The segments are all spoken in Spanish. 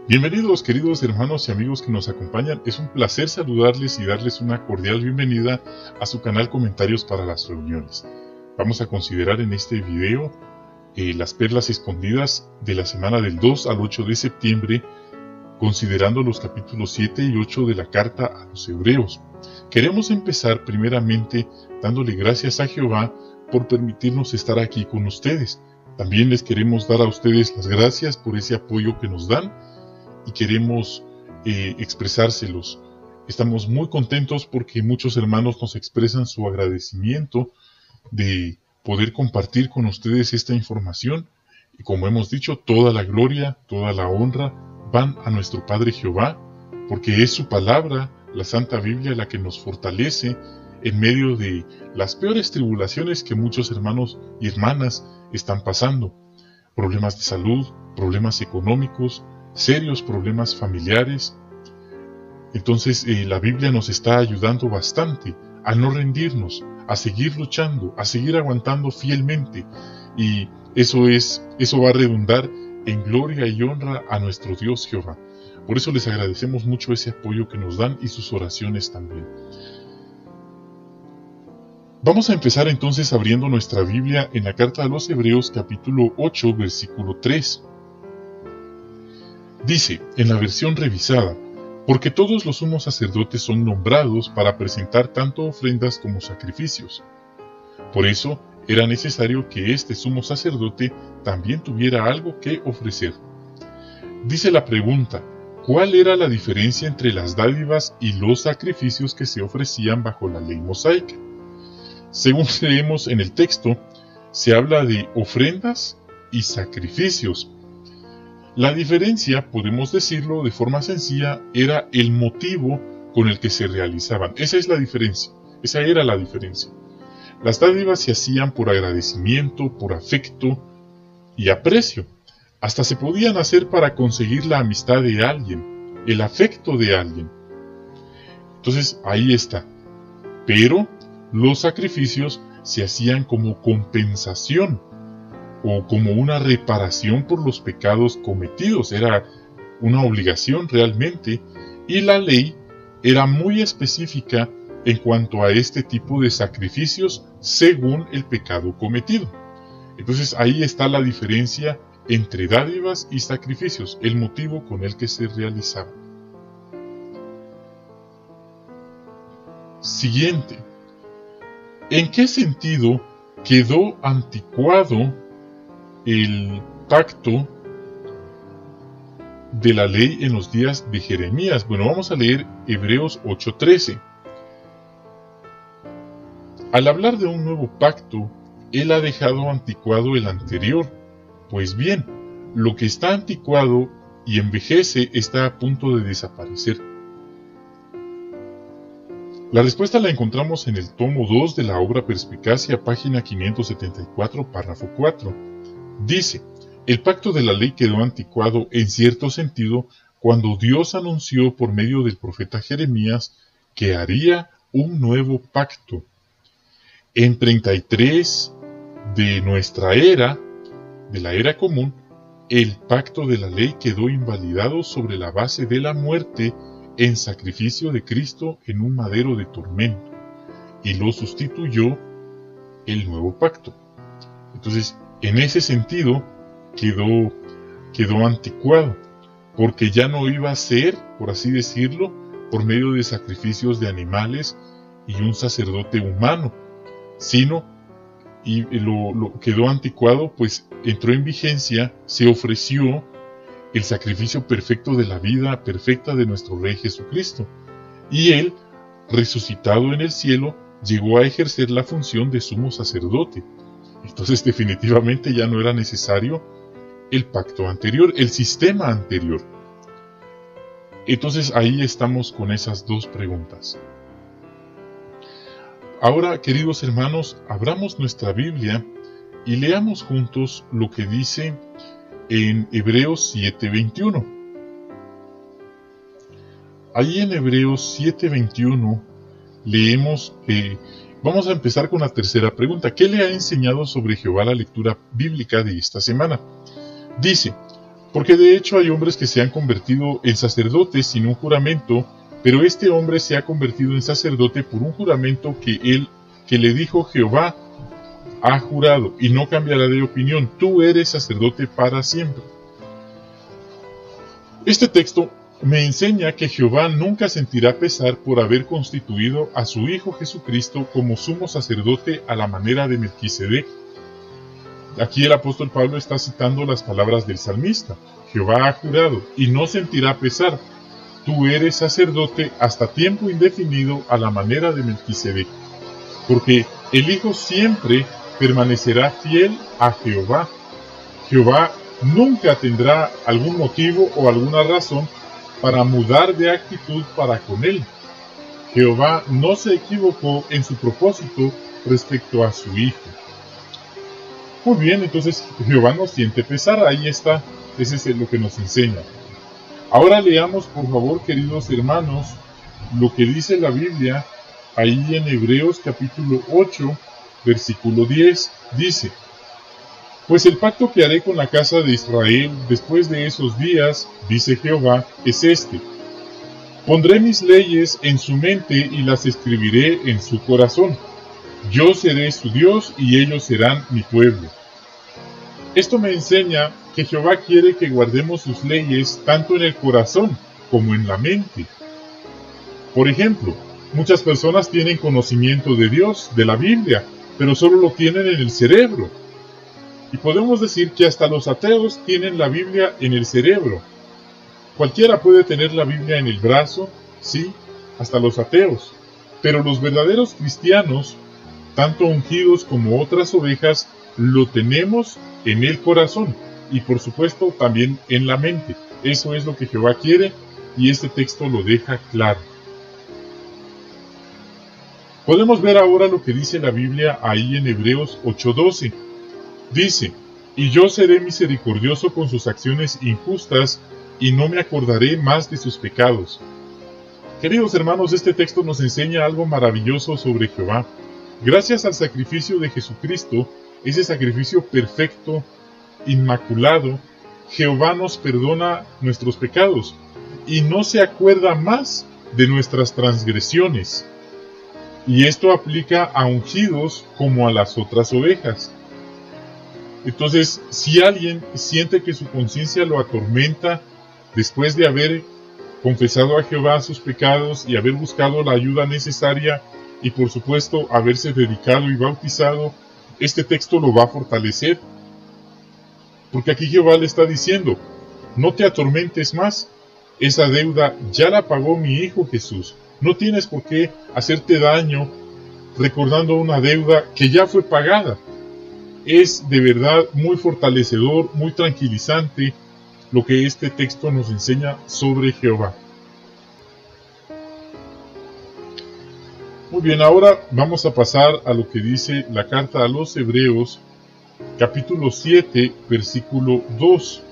Bienvenidos, queridos hermanos y amigos que nos acompañan. Es un placer saludarles y darles una cordial bienvenida a su canal Comentarios para las Reuniones. Vamos a considerar en este video las perlas escondidas de la semana del 2 al 8 de septiembre, considerando los capítulos 7 y 8 de la carta a los Hebreos. Queremos empezar primeramente dándole gracias a Jehová por permitirnos estar aquí con ustedes. También les queremos dar a ustedes las gracias por ese apoyo que nos dan y queremos expresárselos. Estamos muy contentos porque muchos hermanos nos expresan su agradecimiento de poder compartir con ustedes esta información. Y como hemos dicho, toda la gloria, toda la honra van a nuestro Padre Jehová, porque es su palabra, la Santa Biblia, la que nos fortalece en medio de las peores tribulaciones que muchos hermanos y hermanas están pasando. Problemas de salud, problemas económicos, serios problemas familiares. Entonces la Biblia nos está ayudando bastante a no rendirnos, a seguir luchando, a seguir aguantando fielmente, y eso va a redundar en gloria y honra a nuestro Dios Jehová. Por eso les agradecemos mucho ese apoyo que nos dan y sus oraciones también. Vamos a empezar entonces abriendo nuestra Biblia en la carta a los Hebreos capítulo 8 versículo 3. Dice, en la versión revisada, porque todos los sumos sacerdotes son nombrados para presentar tanto ofrendas como sacrificios. Por eso, era necesario que este sumo sacerdote también tuviera algo que ofrecer. Dice la pregunta, ¿cuál era la diferencia entre las dádivas y los sacrificios que se ofrecían bajo la ley mosaica? Según leemos en el texto, se habla de ofrendas y sacrificios. La diferencia, podemos decirlo de forma sencilla, era el motivo con el que se realizaban. Esa es la diferencia, esa era la diferencia. Las dádivas se hacían por agradecimiento, por afecto y aprecio. Hasta se podían hacer para conseguir la amistad de alguien, el afecto de alguien. Entonces, ahí está. Pero los sacrificios se hacían como compensación, o como una reparación por los pecados cometidos. Era una obligación realmente, y la ley era muy específica en cuanto a este tipo de sacrificios según el pecado cometido. Entonces ahí está la diferencia entre dádivas y sacrificios, el motivo con el que se realizaban. Siguiente. ¿En qué sentido quedó anticuado el pacto de la ley en los días de Jeremías? Bueno, vamos a leer Hebreos 8:13. Al hablar de un nuevo pacto, él ha dejado anticuado el anterior. Pues bien, lo que está anticuado y envejece está a punto de desaparecer. La respuesta la encontramos en el tomo 2 de la obra Perspicacia, página 574, párrafo 4. Dice, el pacto de la ley quedó anticuado en cierto sentido cuando Dios anunció por medio del profeta Jeremías que haría un nuevo pacto. En 33 de nuestra era, de la era común, el pacto de la ley quedó invalidado sobre la base de la muerte en sacrificio de Cristo en un madero de tormento, y lo sustituyó el nuevo pacto. Entonces, en ese sentido, quedó anticuado, porque ya no iba a ser, por así decirlo, por medio de sacrificios de animales y un sacerdote humano, sino, y lo quedó anticuado, pues entró en vigencia, se ofreció el sacrificio perfecto de la vida perfecta de nuestro Rey Jesucristo, y él, resucitado en el cielo, llegó a ejercer la función de sumo sacerdote. Entonces definitivamente ya no era necesario el pacto anterior, el sistema anterior. Entonces ahí estamos con esas dos preguntas. Ahora, queridos hermanos, abramos nuestra Biblia y leamos juntos lo que dice en Hebreos 7:21. Allí en Hebreos 7:21 leemos que vamos a empezar con la tercera pregunta. ¿Qué le ha enseñado sobre Jehová la lectura bíblica de esta semana? Dice, Porque de hecho hay hombres que se han convertido en sacerdotes sin un juramento, pero este hombre se ha convertido en sacerdote por un juramento que le dijo Jehová, ha jurado, y no cambiará de opinión, tú eres sacerdote para siempre. Este texto me enseña que Jehová nunca sentirá pesar por haber constituido a su Hijo Jesucristo como sumo sacerdote a la manera de Melquisedec. Aquí el apóstol Pablo está citando las palabras del salmista. Jehová ha jurado y no sentirá pesar. Tú eres sacerdote hasta tiempo indefinido a la manera de Melquisedec. Porque el Hijo siempre permanecerá fiel a Jehová. Jehová nunca tendrá algún motivo o alguna razón para mudar de actitud para con él. Jehová no se equivocó en su propósito respecto a su Hijo. Muy bien, entonces Jehová no siente pesar, ahí está, ese es lo que nos enseña. Ahora leamos, por favor, queridos hermanos, lo que dice la Biblia, ahí en Hebreos capítulo 8, versículo 10, dice: Pues el pacto que haré con la casa de Israel después de esos días, dice Jehová, es este: Pondré mis leyes en su mente y las escribiré en su corazón. Yo seré su Dios y ellos serán mi pueblo. Esto me enseña que Jehová quiere que guardemos sus leyes tanto en el corazón como en la mente. Por ejemplo, muchas personas tienen conocimiento de Dios, de la Biblia, pero solo lo tienen en el cerebro. Y podemos decir que hasta los ateos tienen la Biblia en el cerebro. Cualquiera puede tener la Biblia en el brazo, sí, hasta los ateos. Pero los verdaderos cristianos, tanto ungidos como otras ovejas, lo tenemos en el corazón y por supuesto también en la mente. Eso es lo que Jehová quiere y este texto lo deja claro. Podemos ver ahora lo que dice la Biblia ahí en Hebreos 8:12. Dice: Y yo seré misericordioso con sus acciones injustas y no me acordaré más de sus pecados. Queridos hermanos, este texto nos enseña algo maravilloso sobre Jehová. Gracias al sacrificio de Jesucristo, ese sacrificio perfecto, inmaculado, Jehová nos perdona nuestros pecados y no se acuerda más de nuestras transgresiones. Y esto aplica a ungidos como a las otras ovejas. Entonces, si alguien siente que su conciencia lo atormenta después de haber confesado a Jehová sus pecados y haber buscado la ayuda necesaria y por supuesto haberse dedicado y bautizado, este texto lo va a fortalecer. Porque aquí Jehová le está diciendo: no te atormentes más, esa deuda ya la pagó mi Hijo Jesús. No tienes por qué hacerte daño recordando una deuda que ya fue pagada. Es de verdad muy fortalecedor, muy tranquilizante lo que este texto nos enseña sobre Jehová. Muy bien, ahora vamos a pasar a lo que dice la carta a los Hebreos, capítulo 7, versículo 2.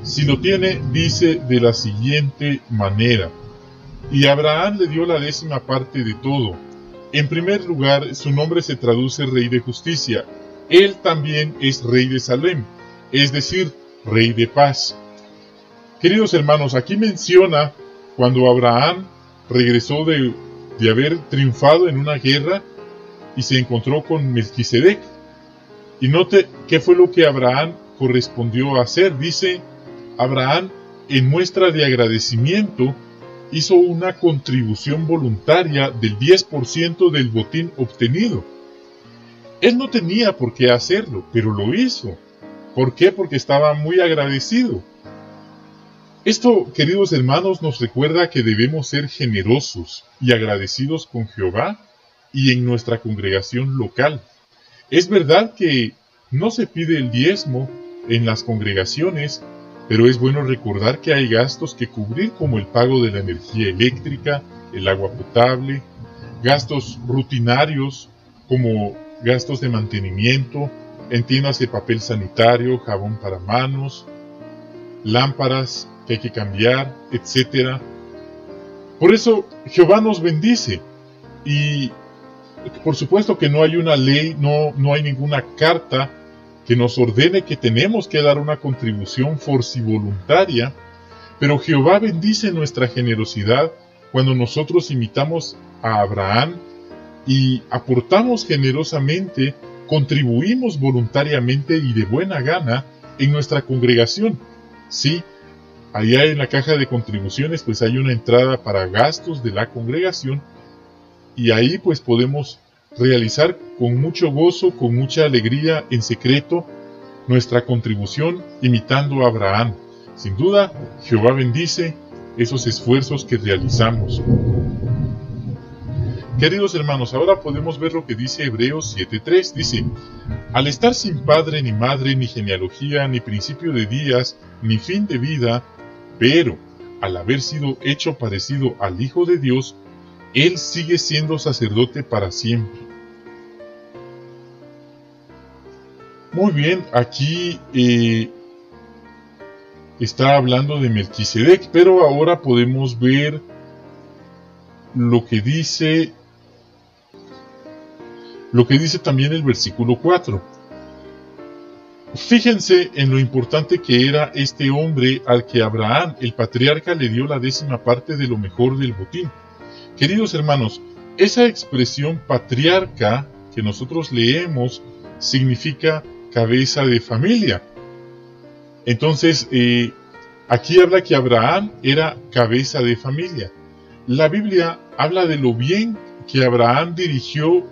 Si lo tiene, dice de la siguiente manera: Y Abraham le dio la 10ª parte de todo. En primer lugar, su nombre se traduce Rey de Justicia. Él también es Rey de Salem, es decir, Rey de Paz. Queridos hermanos, aquí menciona cuando Abraham regresó de haber triunfado en una guerra y se encontró con Melquisedec. Y note qué fue lo que Abraham correspondió a hacer. Dice: Abraham, en muestra de agradecimiento, hizo una contribución voluntaria del 10% del botín obtenido. Él no tenía por qué hacerlo, pero lo hizo. ¿Por qué? Porque estaba muy agradecido. Esto, queridos hermanos, nos recuerda que debemos ser generosos y agradecidos con Jehová y en nuestra congregación local. Es verdad que no se pide el diezmo en las congregaciones, pero es bueno recordar que hay gastos que cubrir, como el pago de la energía eléctrica, el agua potable, gastos rutinarios como gastos de mantenimiento, entiéndase papel sanitario, jabón para manos, lámparas que hay que cambiar, etc. Por eso Jehová nos bendice y por supuesto que no hay una ley, no hay ninguna carta que nos ordene que tenemos que dar una contribución forcivoluntaria, pero Jehová bendice nuestra generosidad cuando nosotros imitamos a Abraham y aportamos generosamente, contribuimos voluntariamente y de buena gana en nuestra congregación. Sí, allá en la caja de contribuciones pues hay una entrada para gastos de la congregación y ahí pues podemos realizar con mucho gozo, con mucha alegría en secreto nuestra contribución imitando a Abraham. Sin duda, Jehová bendice esos esfuerzos que realizamos. Queridos hermanos, ahora podemos ver lo que dice Hebreos 7:3. Dice: al estar sin padre, ni madre, ni genealogía, ni principio de días, ni fin de vida, pero al haber sido hecho parecido al Hijo de Dios, Él sigue siendo sacerdote para siempre. Muy bien, aquí está hablando de Melquisedec, pero ahora podemos ver lo que dice también el versículo 4. Fíjense en lo importante que era este hombre al que Abraham, el patriarca, le dio la 10ª parte de lo mejor del botín. Queridos hermanos, esa expresión patriarca que nosotros leemos significa cabeza de familia. Entonces, aquí habla que Abraham era cabeza de familia. La Biblia habla de lo bien que Abraham dirigió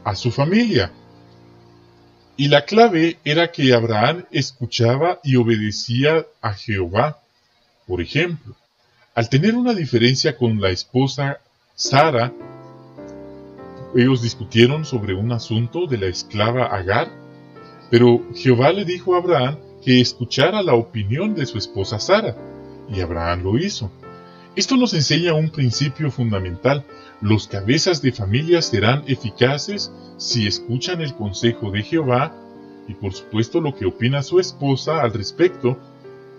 a su familia. Y la clave era que Abraham escuchaba y obedecía a Jehová. Por ejemplo, al tener una diferencia con la esposa Sara, ellos discutieron sobre un asunto de la esclava Agar, pero Jehová le dijo a Abraham que escuchara la opinión de su esposa Sara, y Abraham lo hizo. Esto nos enseña un principio fundamental: los cabezas de familia serán eficaces si escuchan el consejo de Jehová y por supuesto lo que opina su esposa al respecto,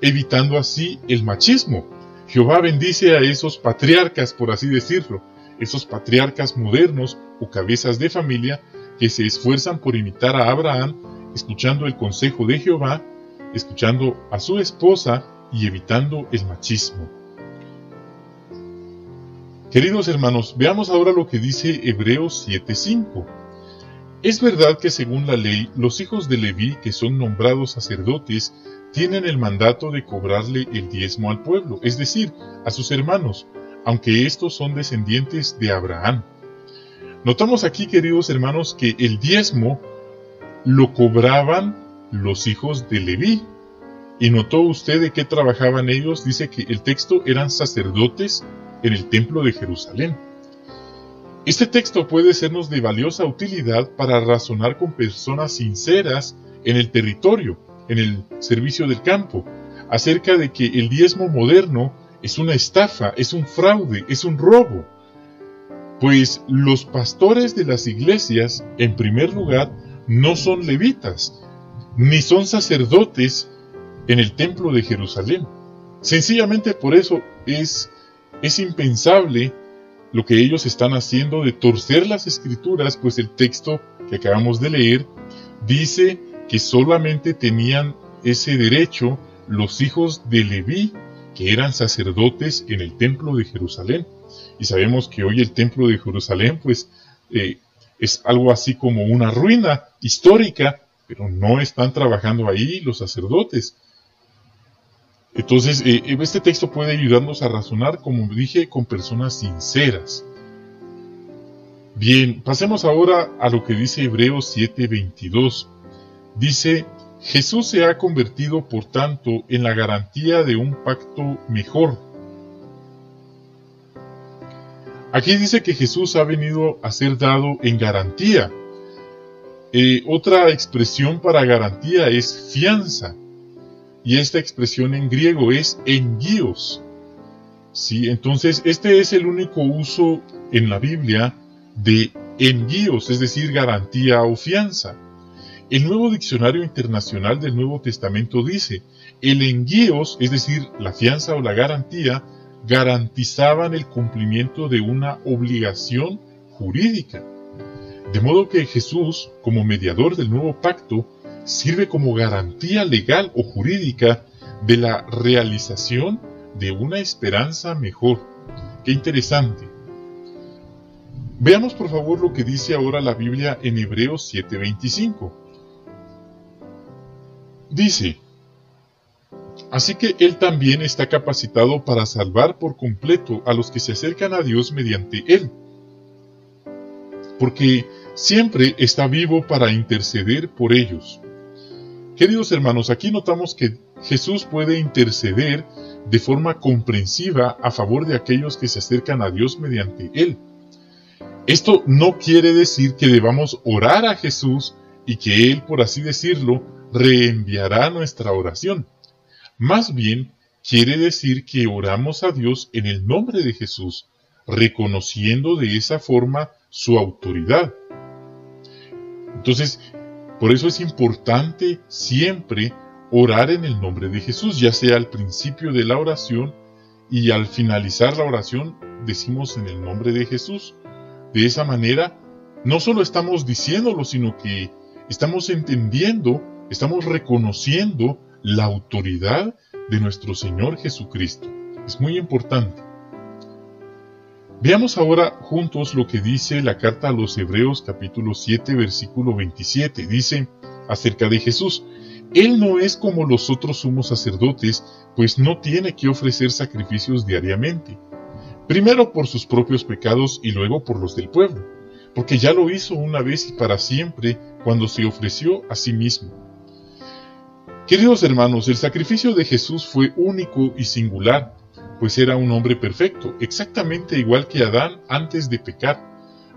evitando así el machismo. Jehová bendice a esos patriarcas, por así decirlo, esos patriarcas modernos o cabezas de familia que se esfuerzan por imitar a Abraham, escuchando el consejo de Jehová, escuchando a su esposa y evitando el machismo. Queridos hermanos, veamos ahora lo que dice Hebreos 7:5. Es verdad que según la ley, los hijos de Leví, que son nombrados sacerdotes, tienen el mandato de cobrarle el diezmo al pueblo, es decir, a sus hermanos, aunque estos son descendientes de Abraham. Notamos aquí, queridos hermanos, que el diezmo lo cobraban los hijos de Leví. ¿Y notó usted de qué trabajaban ellos? Dice que el texto eran sacerdotes en el templo de Jerusalén. Este texto puede sernos de valiosa utilidad para razonar con personas sinceras en el territorio, en el servicio del campo, acerca de que el diezmo moderno es una estafa, es un fraude, es un robo. Pues los pastores de las iglesias, en primer lugar, no son levitas, ni son sacerdotes en el templo de Jerusalén. Sencillamente por eso es impensable lo que ellos están haciendo de torcer las escrituras, pues el texto que acabamos de leer dice que solamente tenían ese derecho los hijos de Leví, que eran sacerdotes en el templo de Jerusalén. Y sabemos que hoy el templo de Jerusalén pues es algo así como una ruina histórica, pero no están trabajando ahí los sacerdotes. Entonces, este texto puede ayudarnos a razonar, como dije, con personas sinceras. Bien, pasemos ahora a lo que dice Hebreos 7:22. Dice: Jesús se ha convertido, por tanto, en la garantía de un pacto mejor. Aquí dice que Jesús ha venido a ser dado en garantía. Otra expresión para garantía es fianza. Y esta expresión en griego es enguíos. ¿Sí? Entonces, este es el único uso en la Biblia de enguíos, es decir, garantía o fianza. El Nuevo Diccionario Internacional del Nuevo Testamento dice: el enguíos, es decir, la fianza o la garantía, garantizaban el cumplimiento de una obligación jurídica. De modo que Jesús, como mediador del nuevo pacto, sirve como garantía legal o jurídica de la realización de una esperanza mejor. ¡Qué interesante! Veamos por favor lo que dice ahora la Biblia en Hebreos 7:25. Dice: así que Él también está capacitado para salvar por completo a los que se acercan a Dios mediante Él, porque siempre está vivo para interceder por ellos. Queridos hermanos, aquí notamos que Jesús puede interceder de forma comprensiva a favor de aquellos que se acercan a Dios mediante Él. Esto no quiere decir que debamos orar a Jesús y que Él, por así decirlo, reenviará nuestra oración. Más bien, quiere decir que oramos a Dios en el nombre de Jesús, reconociendo de esa forma su autoridad. Entonces, por eso es importante siempre orar en el nombre de Jesús, ya sea al principio de la oración y al finalizar la oración decimos en el nombre de Jesús. De esa manera, no solo estamos diciéndolo, sino que estamos entendiendo, estamos reconociendo la autoridad de nuestro Señor Jesucristo. Es muy importante. Veamos ahora juntos lo que dice la carta a los Hebreos capítulo 7 versículo 27. Dice acerca de Jesús: Él no es como los otros sumos sacerdotes, pues no tiene que ofrecer sacrificios diariamente, primero por sus propios pecados y luego por los del pueblo, porque ya lo hizo una vez y para siempre cuando se ofreció a sí mismo. Queridos hermanos, el sacrificio de Jesús fue único y singular, pues era un hombre perfecto, exactamente igual que Adán antes de pecar.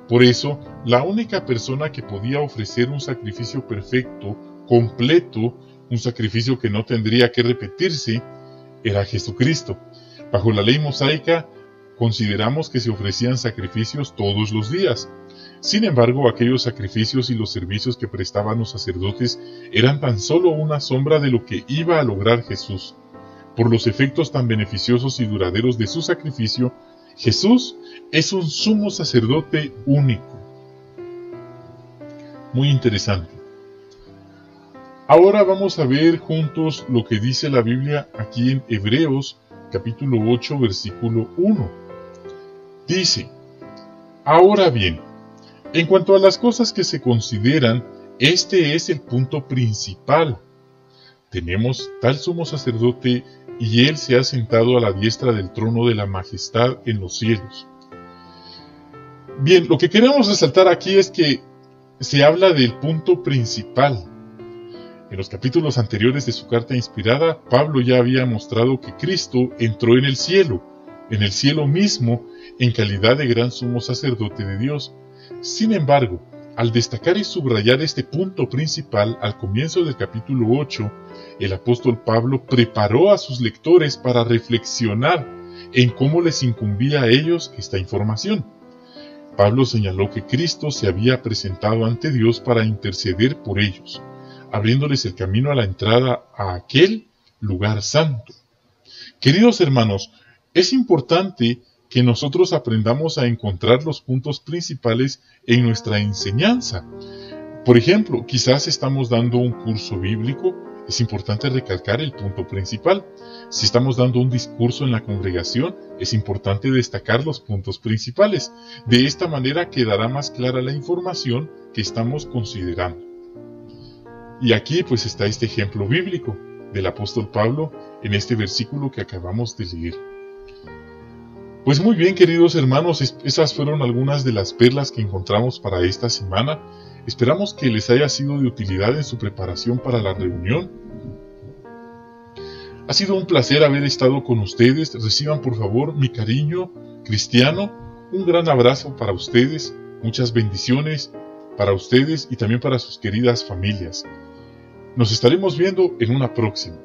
Por eso, la única persona que podía ofrecer un sacrificio perfecto, completo, un sacrificio que no tendría que repetirse, era Jesucristo. Bajo la ley mosaica, consideramos que se ofrecían sacrificios todos los días. Sin embargo, aquellos sacrificios y los servicios que prestaban los sacerdotes eran tan solo una sombra de lo que iba a lograr Jesús. Por los efectos tan beneficiosos y duraderos de su sacrificio, Jesús es un sumo sacerdote único. Muy interesante. Ahora vamos a ver juntos lo que dice la Biblia aquí en Hebreos capítulo 8 versículo 1. Dice: ahora bien, en cuanto a las cosas que se consideran, este es el punto principal. Tenemos tal sumo sacerdote y Él se ha sentado a la diestra del trono de la majestad en los cielos. Bien, lo que queremos resaltar aquí es que se habla del punto principal. En los capítulos anteriores de su carta inspirada, Pablo ya había mostrado que Cristo entró en el cielo mismo, en calidad de gran sumo sacerdote de Dios. Sin embargo, al destacar y subrayar este punto principal al comienzo del capítulo 8, el apóstol Pablo preparó a sus lectores para reflexionar en cómo les incumbía a ellos esta información. Pablo señaló que Cristo se había presentado ante Dios para interceder por ellos, abriéndoles el camino a la entrada a aquel lugar santo. Queridos hermanos, es importante que nosotros aprendamos a encontrar los puntos principales en nuestra enseñanza. Por ejemplo, quizás estamos dando un curso bíblico, es importante recalcar el punto principal. Si estamos dando un discurso en la congregación, es importante destacar los puntos principales. De esta manera quedará más clara la información que estamos considerando. Y aquí pues está este ejemplo bíblico del apóstol Pablo en este versículo que acabamos de leer. Pues muy bien, queridos hermanos, esas fueron algunas de las perlas que encontramos para esta semana. Esperamos que les haya sido de utilidad en su preparación para la reunión. Ha sido un placer haber estado con ustedes. Reciban por favor mi cariño cristiano. Un gran abrazo para ustedes. Muchas bendiciones para ustedes y también para sus queridas familias. Nos estaremos viendo en una próxima.